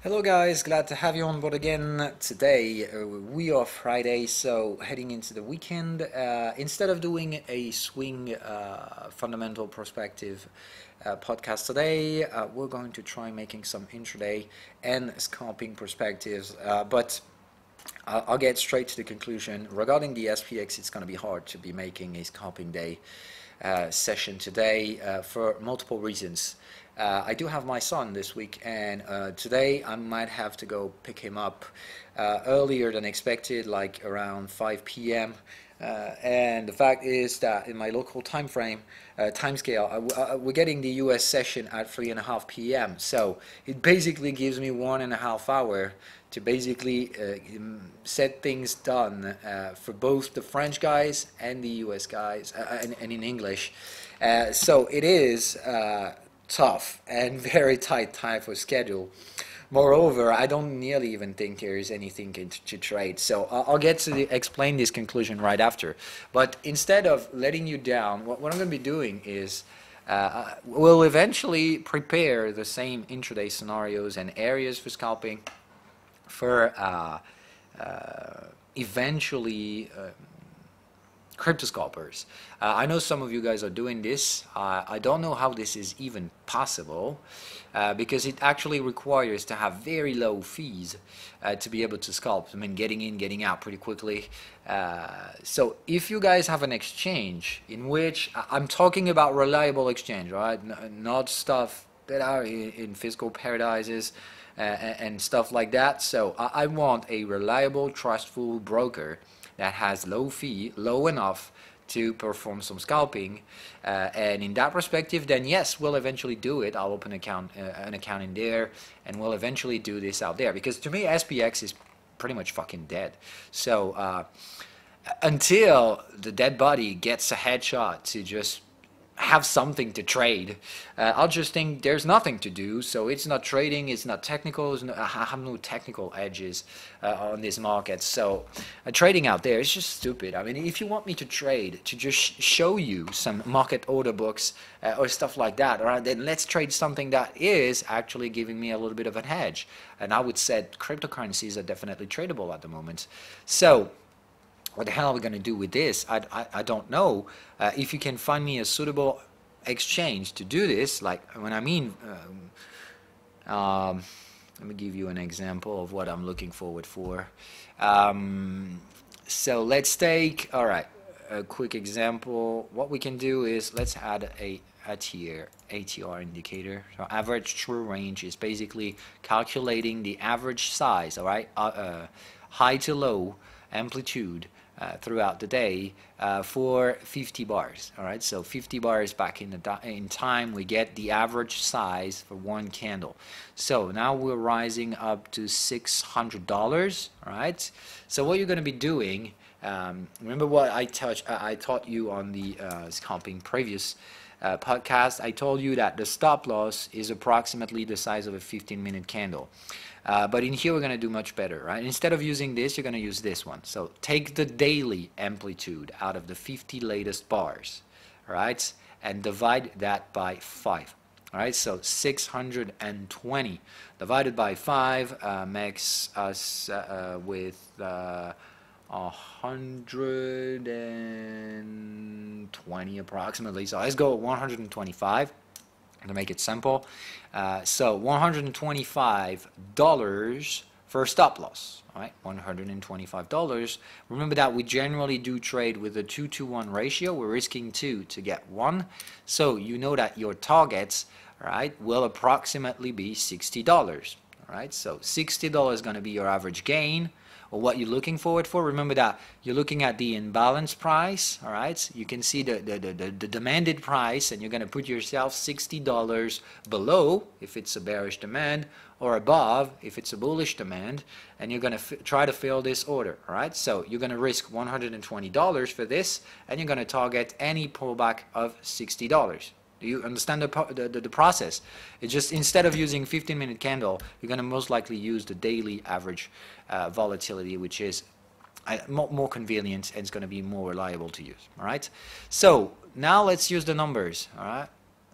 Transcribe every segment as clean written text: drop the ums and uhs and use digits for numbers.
Hello guys, glad to have you on board again. Today we are Friday, so heading into the weekend. Instead of doing a swing fundamental perspective podcast today, we're going to try making some intraday and scalping perspectives. But I'll get straight to the conclusion. Regarding the SPX, it's going to be hard to be making a scalping day session today for multiple reasons. I do have my son this week, and today I might have to go pick him up earlier than expected, like around 5 p.m. And the fact is that in my local time scale, we're getting the US session at 3:30 p.m. So it basically gives me 1.5 hours to basically set things done for both the French guys and the US guys, and in English. So it is tough and very tight time for schedule. Moreover, I don't nearly even think there is anything to trade. So I'll get to explain this conclusion right after. But instead of letting you down, what I'm going to be doing is we'll eventually prepare the same intraday scenarios and areas for scalping for eventually crypto scalpers. I know some of you guys are doing this. I don't know how this is even possible because it actually requires to have very low fees to be able to scalp. I mean, getting in, getting out pretty quickly. So if you guys have an exchange in which I'm talking about reliable exchange, right? Not stuff that are in fiscal paradises and stuff like that. So I want a reliable, trustful broker that has low fee, low enough to perform some scalping, and in that perspective, then yes, we'll eventually do it. I'll open an account in there, and we'll eventually do this out there. Because to me, SPX is pretty much fucking dead. So until the dead body gets a headshot to just have something to trade, I'll just think there's nothing to do. So it's not trading, it's not technical, I have no technical edges on this market. So trading out there is just stupid. I mean, if you want me to trade, to just show you some market order books or stuff like that, all right, then let's trade something that is actually giving me a little bit of an edge. And I would say cryptocurrencies are definitely tradable at the moment. So what the hell are we going to do with this? I don't know. If you can find me a suitable exchange to do this, like when I mean, let me give you an example of what I'm looking forward for. So let's take, all right, a quick example. What we can do is let's add a ATR indicator. So average true range is basically calculating the average size, all right, high to low amplitude throughout the day for 50 bars. All right, so 50 bars back in time, we get the average size for one candle. So now we're rising up to $600. All right, so what you're going to be doing, remember what I taught you on the scalping previous podcast. I told you that the stop loss is approximately the size of a 15-minute candle. But in here we're going to do much better, right? Instead of using this, you're going to use this one. So take the daily amplitude out of the 50 latest bars, all right, and divide that by 5. All right, so 620 divided by 5 makes us with 120 approximately. So let's go 125 to make it simple. So $125 for stop loss. All right, $125. Remember that we generally do trade with a 2-to-1 ratio. We're risking 2 to get 1. So you know that your targets, all right, will approximately be $60. All right, so $60 is going to be your average gain, or what you're looking forward for. Remember that you're looking at the imbalance price, all right? You can see the demanded price, and you're going to put yourself $60 below if it's a bearish demand, or above if it's a bullish demand, and you're going to try to fill this order, all right? So you're going to risk $120 for this, and you're going to target any pullback of $60. Do you understand the process? It's just instead of using 15-minute candle, you're going to most likely use the daily average volatility, which is more convenient and it's going to be more reliable to use. All right. So now let's use the numbers. All right.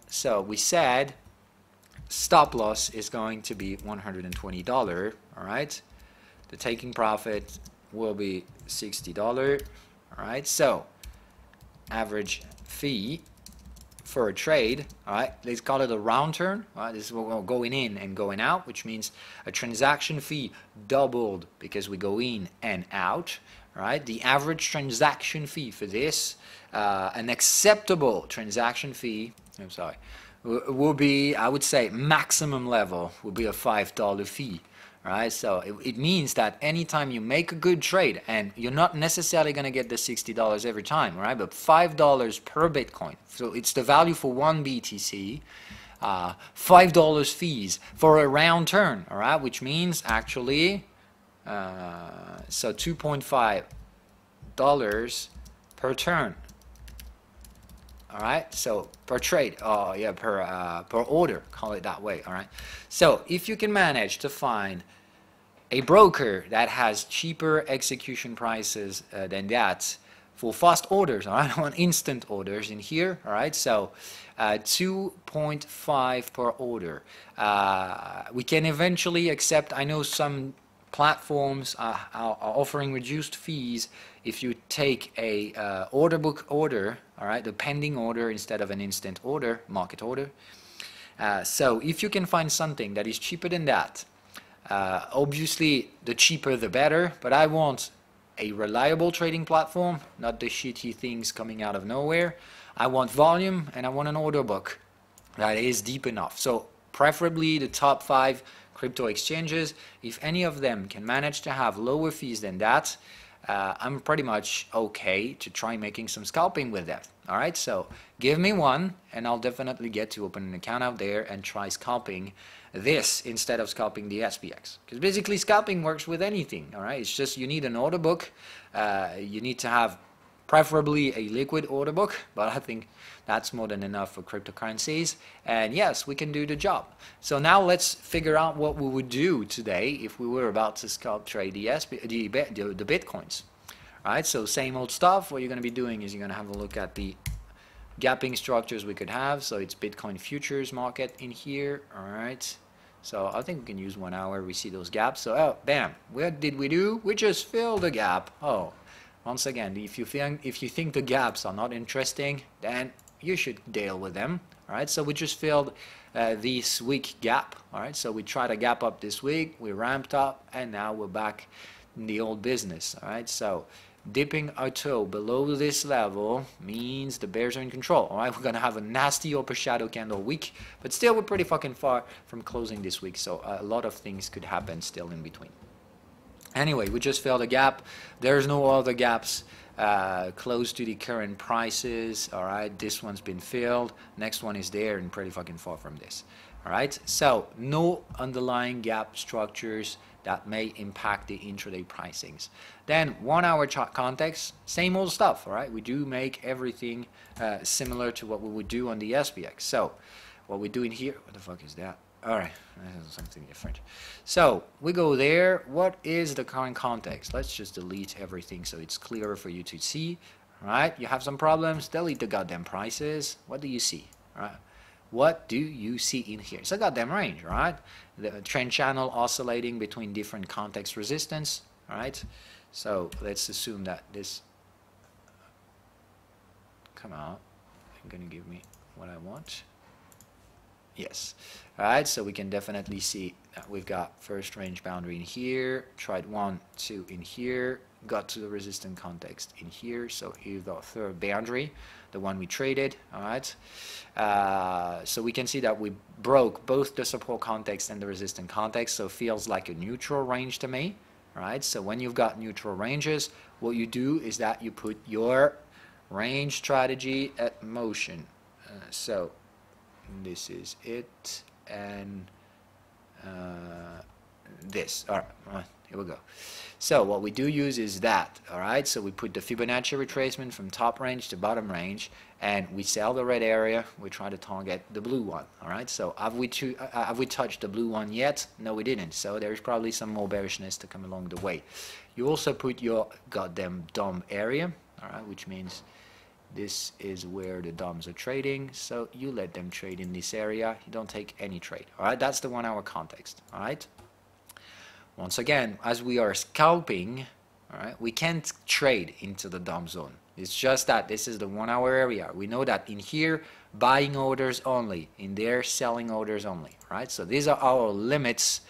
So we said stop loss is going to be $120. All right, the taking profit will be $60. All right, so average fee for a trade, all right, let's call it a round turn. All right, this is what we're going in and going out, which means a transaction fee doubled because we go in and out. All right, the average transaction fee for this, an acceptable transaction fee, I'm sorry, will be, I would say, maximum level will be a $5 fee. Right, so it means that anytime you make a good trade, and you're not necessarily going to get the $60 every time, right? But $5 per Bitcoin. So it's the value for one BTC, $5 fees for a round turn, all right? Which means actually, so $2.5 per turn. All right, so per trade, oh yeah, per order, call it that way. All right, so if you can manage to find a broker that has cheaper execution prices than that for fast orders, all right, on instant orders in here, all right, so 2.5 per order. We can eventually accept, I know some platforms are offering reduced fees if you take a order book order, all right, the pending order instead of an instant order, market order. So if you can find something that is cheaper than that, obviously the cheaper the better, but I want a reliable trading platform, not the shitty things coming out of nowhere. I want volume, and I want an order book that is deep enough. So preferably the top 5 crypto exchanges. If any of them can manage to have lower fees than that, I'm pretty much okay to try making some scalping with that. All right, so give me one, and I'll definitely get to open an account out there and try scalping this instead of scalping the SPX. Because basically scalping works with anything. All right, it's just you need an order book. You need to have preferably a liquid order book, but I think that's more than enough for cryptocurrencies. And yes, we can do the job. So now let's figure out what we would do today if we were about to scalp trade the Bitcoins. All right, so same old stuff. What you're going to be doing is you're going to have a look at the gapping structures we could have. So it's Bitcoin futures market in here. All right. So I think we can use 1 hour. We see those gaps. So, oh, bam. What did we do? We just filled the gap. Oh, once again, if you think the gaps are not interesting, then you should deal with them. All right. So we just filled this week gap. All right. So we tried a gap up this week. We ramped up, and now we're back in the old business. All right. So dipping our toe below this level means the bears are in control. All right, we're gonna have a nasty upper shadow candle week, but still we're pretty fucking far from closing this week, so a lot of things could happen still in between. Anyway, we just filled a gap. There's no other gaps close to the current prices. All right, this one's been filled. Next one is there and pretty fucking far from this. All right, so no underlying gap structures that may impact the intraday pricings. Then 1 hour chart context, same old stuff, all right? We do make everything similar to what we would do on the SPX. So what we're doing here, what the fuck is that? All right, this is something different. So we go there. What is the current context? Let's just delete everything so it's clearer for you to see. All right, you have some problems, delete the goddamn prices. What do you see? All right. What do you see in here? It's a goddamn range, right? The trend channel oscillating between different context resistance, all right? So let's assume that this, come out, I'm gonna give me what I want. Yes, all right, so we can definitely see that we've got first range boundary in here, tried 1, 2 in here, got to the resistant context in here, so here's the third boundary, the one we traded, all right? So we can see that we broke both the support context and the resistant context, so it feels like a neutral range to me, all right? So when you've got neutral ranges, what you do is that you put your range strategy at motion. So this is it, and this, all right, here we go. So what we do use is that, all right? So we put the Fibonacci retracement from top range to bottom range, and we sell the red area. We try to target the blue one, all right? So have we touched the blue one yet? No, we didn't. So there's probably some more bearishness to come along the way. You also put your goddamn dumb area, all right, which means this is where the DOMs are trading, so you let them trade in this area. You don't take any trade. All right, that's the 1 hour context. All right. Once again, as we are scalping, all right, we can't trade into the DOM zone. It's just that this is the 1 hour area. We know that in here, buying orders only, in there, selling orders only. Right. So these are our limits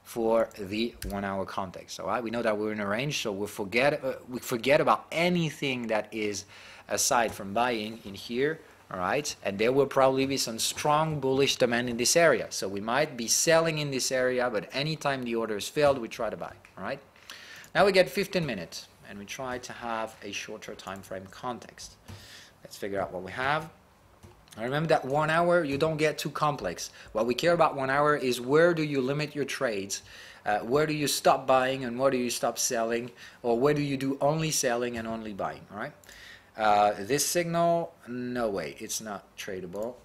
for the 1 hour context. All right, we know that we're in a range, so we forget about anything that is aside from buying in here. All right, and there will probably be some strong bullish demand in this area, so we might be selling in this area, but anytime the order is filled, we try to buy. All right, now we get 15 minutes and we try to have a shorter time frame context. Let's figure out what we have. Remember that 1 hour, you don't get too complex. What we care about 1 hour is where do you limit your trades, where do you stop buying and where do you stop selling, or where do you do only selling and only buying. All right. This signal, no way, it's not tradable.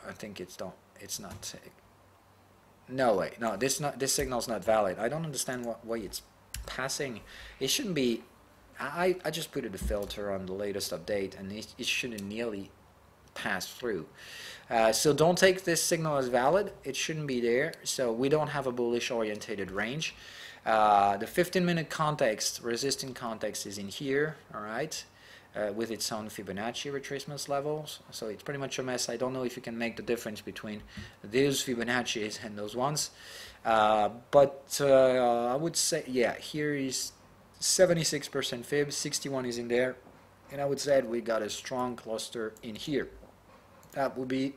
I think it's not. No way, no. This signal's not valid. I don't understand what way it's passing. It shouldn't be. I just put a filter on the latest update, and it shouldn't nearly pass through. So don't take this signal as valid. It shouldn't be there. So we don't have a bullish orientated range. The 15-minute context, resistant context, is in here. All right. With its own Fibonacci retracement levels, so it's pretty much a mess. I don't know if you can make the difference between these Fibonacci's and those ones, but I would say, yeah, here is 76% fib, 61 is in there, and I would say we got a strong cluster in here. That would be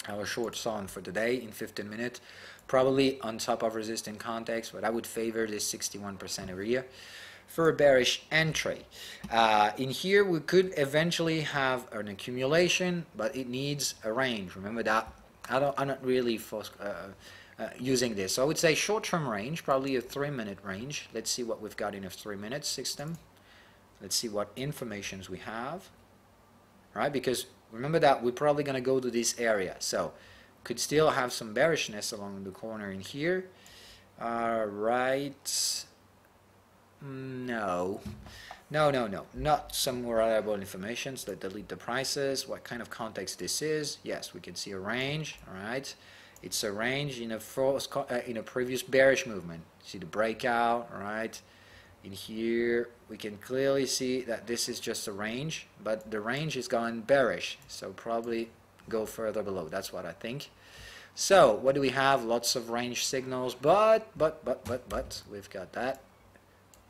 our short song for today in 15 minutes, probably on top of resistant context, but I would favor this 61% area for a bearish entry. In here we could eventually have an accumulation, but it needs a range. Remember that. I'm not really using this. So I would say short-term range, probably a 3-minute range. Let's see what we've got in a 3-minute system. Let's see what informations we have. All right, because remember that we're probably going to go to this area, so could still have some bearishness along the corner in here. All right. No, not some reliable information. So delete the prices. What kind of context this is? Yes, we can see a range. All right, it's a range in a previous bearish movement. See the breakout. All right, in here we can clearly see that this is just a range, but the range is gone bearish, so probably go further below. That's what I think. So what do we have? Lots of range signals, but we've got that.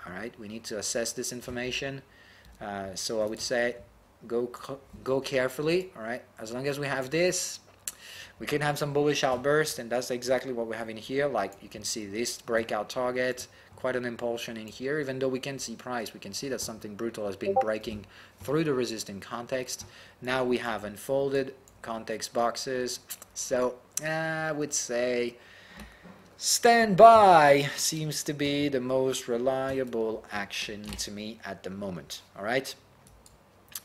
All right, we need to assess this information. So I would say go carefully. All right, as long as we have this, we can have some bullish outburst, and that's exactly what we have in here. Like you can see this breakout target, quite an impulsion in here. Even though we can see price, we can see that something brutal has been breaking through the resistant context. Now we have unfolded context boxes. So I would say standby seems to be the most reliable action to me at the moment. All right,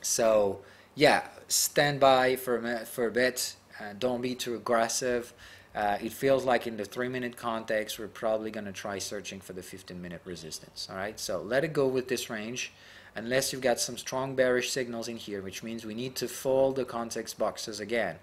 so yeah, standby for a bit. Don't be too aggressive. It feels like in the 3-minute context we're probably going to try searching for the 15-minute resistance. All right, so let it go with this range unless you've got some strong bearish signals in here, which means we need to fold the context boxes again.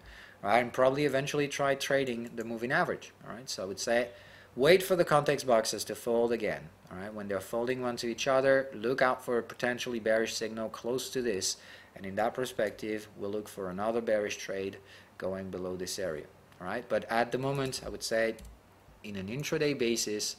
All right, and probably eventually try trading the moving average. All right, so I would say wait for the context boxes to fold again. All right, when they're folding one to each other, look out for a potentially bearish signal close to this, and in that perspective we'll look for another bearish trade going below this area. All right, but at the moment I would say in an intraday basis,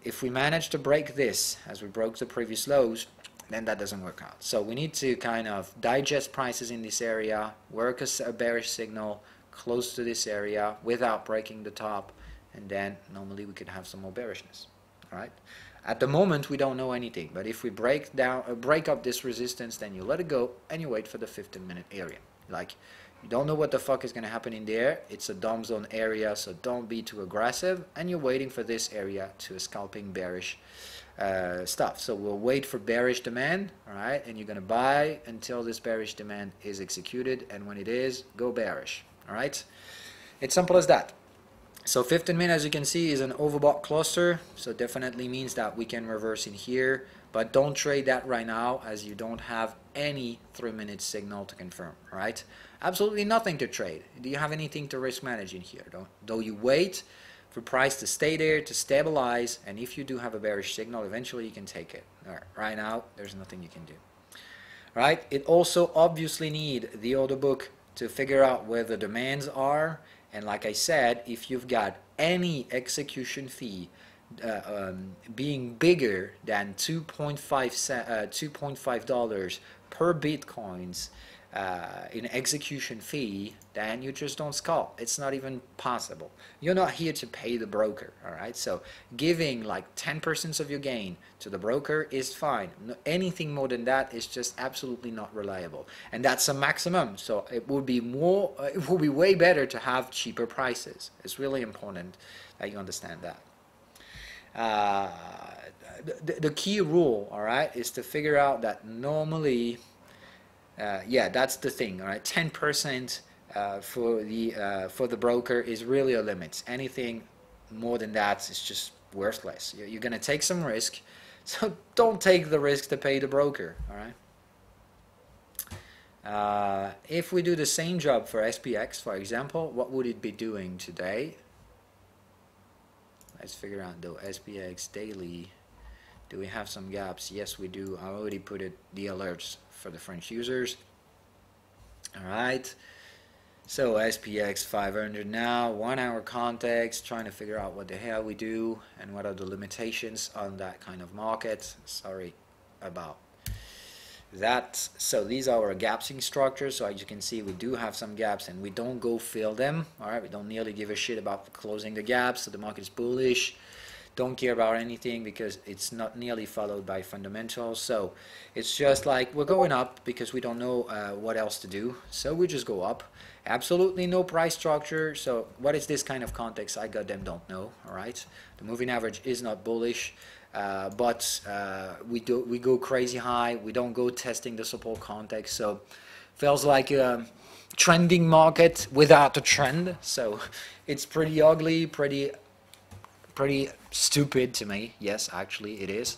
if we manage to break this as we broke the previous lows, then that doesn't work out. So we need to kind of digest prices in this area, work a bearish signal close to this area without breaking the top, and then normally we could have some more bearishness. All right, at the moment we don't know anything, but if we break up this resistance, then you let it go and you wait for the 15-minute area. Like, you don't know what the fuck is going to happen in there. It's a DOM zone area, so don't be too aggressive, and you're waiting for this area to scalping bearish stuff. So we'll wait for bearish demand, all right, and you're going to buy until this bearish demand is executed, and when it is, go bearish. All right, it's simple as that. So 15 minutes, as you can see, is an overbought cluster, so definitely means that we can reverse in here, but don't trade that right now as you don't have any 3-minute signal to confirm, right? Absolutely nothing to trade. Do you have anything to risk manage in here? Though you wait for price to stay there, to stabilize, and if you do have a bearish signal, eventually you can take it. Right now, there's nothing you can do. Right? It also obviously need the order book to figure out where the demands are, and like I said, if you've got any execution fee being bigger than $2.5 per bitcoins in execution fee, then you just don't scalp. It's not even possible. You're not here to pay the broker, all right? So giving like 10% of your gain to the broker is fine. Anything more than that is just absolutely not reliable, and that's a maximum. So it would be more. It would be way better to have cheaper prices. It's really important that you understand that. The key rule, all right, is to figure out that normally. Yeah, that's the thing. All right, 10% for the broker is really a limit. Anything more than that is just worthless. You're gonna take some risk, so don't take the risk to pay the broker. All right. If we do the same job for SPX, for example, what would it be doing today? Let's figure out though. SPX daily. Do we have some gaps? Yes, we do. I already put the alerts for the French users. Alright, so SPX 500 now, 1 hour context, trying to figure out what the hell we do and what are the limitations on that kind of market. Sorry about that. So these are our gapsing structures. So as you can see, we do have some gaps and we don't go fill them. Alright, we don't nearly give a shit about closing the gaps, so the market is bullish. Don't care about anything because it's not nearly followed by fundamentals. So it's just like we're going up because we don't know what else to do. So we just go up. Absolutely no price structure. So what is this kind of context? I goddamn don't know. All right. The moving average is not bullish, but we go crazy high. We don't go testing the support context. So feels like a trending market without a trend. So it's pretty ugly, pretty stupid to me. Yes, actually it is.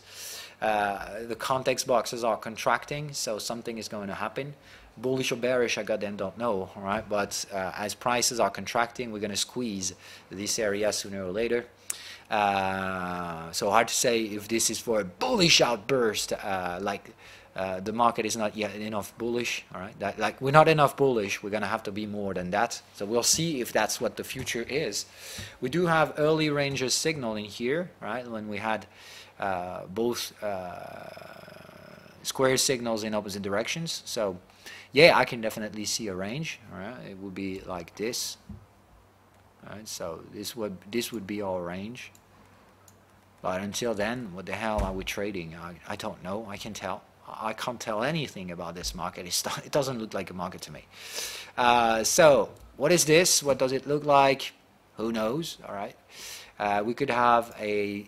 The context boxes are contracting, so something is going to happen. Bullish or bearish, I goddamn don't know. All right, but as prices are contracting, we're going to squeeze this area sooner or later. So hard to say if this is for a bullish outburst, the market is not yet enough bullish. All right, like we're not enough bullish. We're gonna have to be more than that. So we'll see if that's what the future is. We do have early ranges signal in here, right? When we had both square signals in opposite directions. So yeah, I can definitely see a range. All right, it would be like this. All right, so this would be our range. But until then, what the hell are we trading? I don't know. I can't tell anything about this market. It doesn't look like a market to me. So what is this? What does it look like? Who knows? All right. We could have a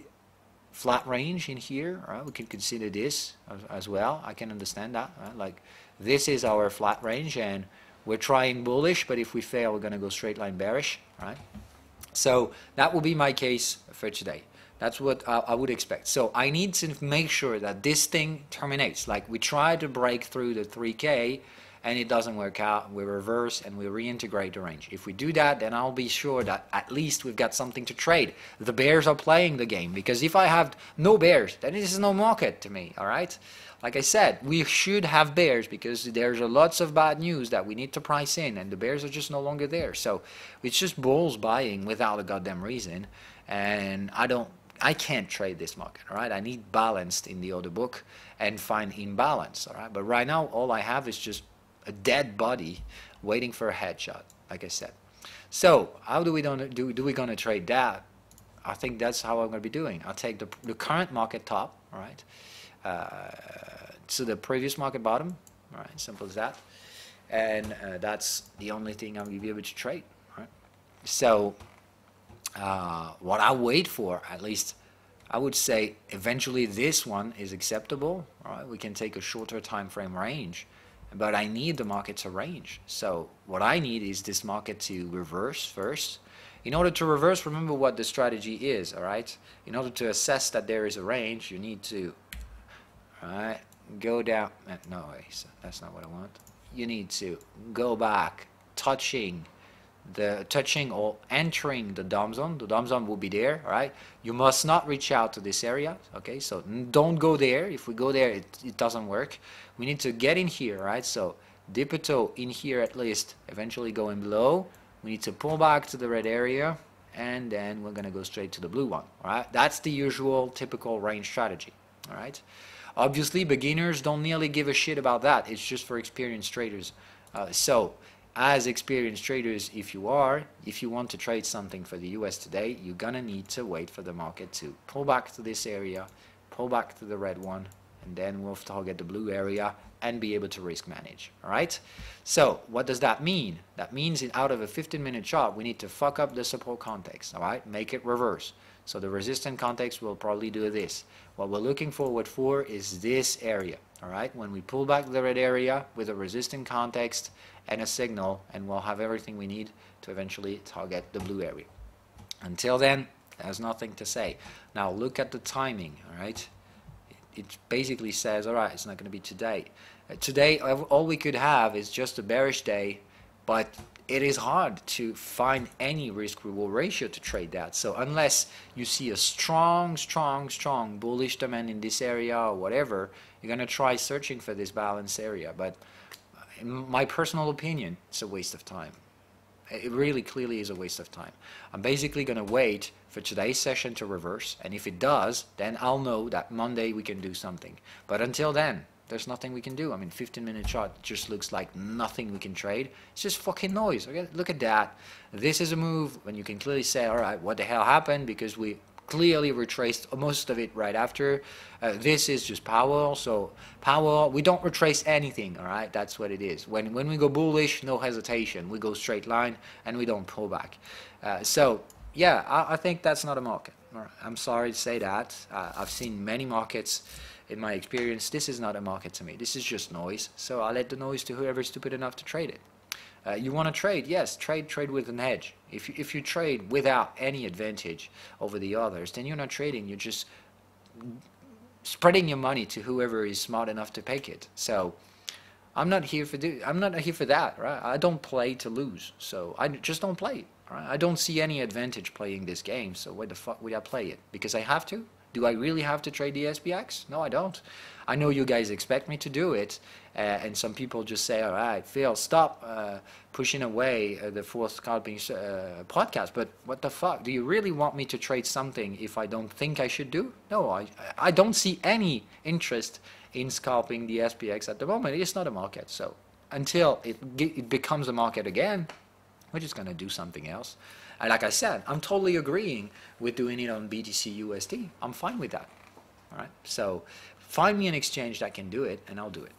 flat range in here. All right. We can consider this as well. I can understand that. Right? Like this is our flat range, and we're trying bullish, but if we fail, we're going to go straight line bearish. All right. So that will be my case for today. That's what I would expect. So I need to make sure that this thing terminates. Like we try to break through the 3K and it doesn't work out. We reverse and we reintegrate the range. If we do that, then I'll be sure that at least we've got something to trade. The bears are playing the game, because if I have no bears, then this is no market to me. All right. Like I said, we should have bears because there's lots of bad news that we need to price in, and the bears are just no longer there. So it's just bulls buying without a goddamn reason, and I can't trade this market. All right, I need balanced in the order book and find imbalance. All right, but right now all I have is just a dead body waiting for a headshot, like I said. So how do we gonna trade that? I think that's how I'm gonna be doing. I'll take the current market top, all right, to the previous market bottom. All right, simple as that. And that's the only thing I'm gonna be able to trade. All right, so. What I wait for, at least I would say eventually this one is acceptable. All right, we can take a shorter time frame range, but I need the market to range. So what I need is this market to reverse first. In order to reverse, remember what the strategy is. All right, in order to assess that there is a range, you need to go down. No, that's not what I want. You need to go back, touching or entering the DOM zone. The DOM zone will be there, all right? You must not reach out to this area, okay? So don't go there. If we go there, it doesn't work. We need to get in here, right? So dip a toe in here at least, eventually going below. We need to pull back to the red area, and then we're gonna go straight to the blue one, all right? That's the usual typical range strategy, all right? Obviously, beginners don't nearly give a shit about that. It's just for experienced traders. So as experienced traders, if you want to trade something for the US today, you're gonna need to wait for the market to pull back to this area, pull back to the red one, and then we'll target the blue area and be able to risk manage. All right? So what does that mean? That means out of a 15-minute chart, we need to fuck up the support context. All right? Make it reverse. So the resistance context will probably do this. What we're looking forward for is this area. All right? When we pull back the red area with a resistant context and a signal, and we'll have everything we need to eventually target the blue area. Until then, there's nothing to say. Now look at the timing. All right? It basically says, all right, it's not going to be today. Today, all we could have is just a bearish day, but it is hard to find any risk-reward ratio to trade that. So unless you see a strong bullish demand in this area or whatever, you're going to try searching for this balance area. But in my personal opinion, it's a waste of time. It really clearly is a waste of time. I'm basically going to wait for today's session to reverse, and if it does, then I'll know that Monday we can do something. But until then, there's nothing we can do. I mean, 15-minute chart just looks like nothing we can trade. It's just fucking noise. Okay? Look at that. This is a move when you can clearly say, all right, what the hell happened? Because we clearly retraced most of it right after. This is just power. So power, we don't retrace anything, all right? That's what it is. When we go bullish, no hesitation. We go straight line and we don't pull back. So yeah, I think that's not a market. All right. I'm sorry to say that. I've seen many markets in my experience. This is not a market to me. This is just noise. So I'll let the noise to whoever's stupid enough to trade it. You want to trade? Yes, trade with an hedge. If you trade without any advantage over the others, then you're not trading. You're just spreading your money to whoever is smart enough to pick it. So I'm not here for that, right? I don't play to lose. So I just don't play. Right? I don't see any advantage playing this game. So why the fuck would I play it? Because I have to? Do I really have to trade the SPX? No, I don't. I know you guys expect me to do it, and some people just say, all right, Phil, stop pushing away the fourth scalping podcast, but what the fuck? Do you really want me to trade something if I don't think I should do? No, I don't see any interest in scalping the SPX at the moment. It's not a market, so until it becomes a market again, we're just going to do something else. And like I said, I'm totally agreeing with doing it on BTCUSD. I'm fine with that. All right. So find me an exchange that can do it, and I'll do it.